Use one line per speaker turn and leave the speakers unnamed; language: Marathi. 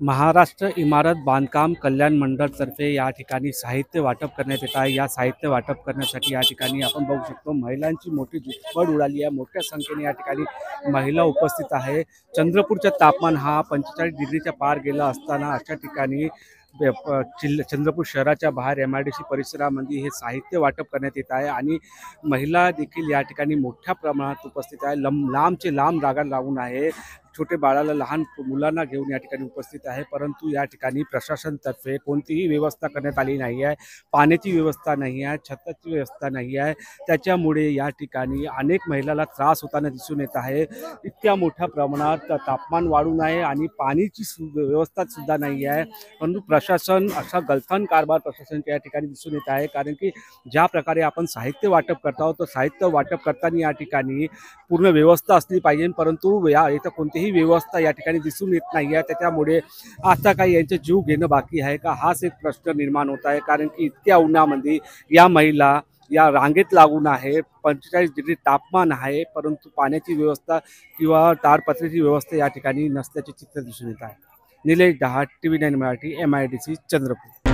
महाराष्ट्र इमारत बांधकाम कल्याण मंडळतर्फे या ठिकाणी साहित्य वाटप करण्यात येत आहे। या साहित्य वाटप करण्यासाठी या ठिकाणी आपण बघू शकतो महिलांची मोठी झुंबड उडाली आहे। मोठ्या संख्येने या ठिकाणी महिला उपस्थित आहे। चंद्रपूरचा तापमान हा 45 डिग्रीच्या पार गेला असताना अशा ठिकाणी चंद्रपूर शहराच्या बाहेर MIDC परिसरामध्ये हे साहित्य वाटप करण्यात येत आहे आणि महिला देखील या ठिकाणी मोठ्या प्रमाणात उपस्थित आहे। लांबचे लांब रांगा लावून आहे। छोटे बाळाला लहान मुलांना घेऊन या ठिकाणी उपस्थित आहे। परंतु या ठिकाणी प्रशासनातर्फे कोणतीही व्यवस्था करण्यात आली नाही आहे। पाण्याची व्यवस्था नाही आहे, छताची व्यवस्था नाही आहे। त्याच्यामुळे या ठिकाणी अनेक महिलांना त्रास होताना दिसून येत आहे। इतक्या मोठ्या प्रमाणात तापमान वाढून आहे आणि पाण्याची व्यवस्था सुद्धा नाही आहे। परंतु प्रशासन असा गलथान कारभार प्रशासनाच्या या ठिकाणी दिसून येत आहे। कारण की ज्या प्रकारे आपण साहित्य वाटप करत आहोत तर साहित्य वाटप करताना या ठिकाणी पूर्ण व्यवस्था असली पाहिजे, परंतु इथं कोणतीही व्यवस्था या ठिकाणी दिसून येत नाही आहे। त्याच्यामुळे आता काही यांचे जीव घेणं बाकी आहे का हाच एक प्रश्न निर्माण होत आहे। कारण की इतक्या उन्हामध्ये या महिला या रांगेत लागून आहे। 45 डिग्री तापमान आहे, परंतु पाण्याची व्यवस्था किंवा ताडपत्रीची व्यवस्था या ठिकाणी नसल्याचे चित्र दिसून येत आहे। Nilesh दहाट, TV9 Marathi, MIDC Chandrapur.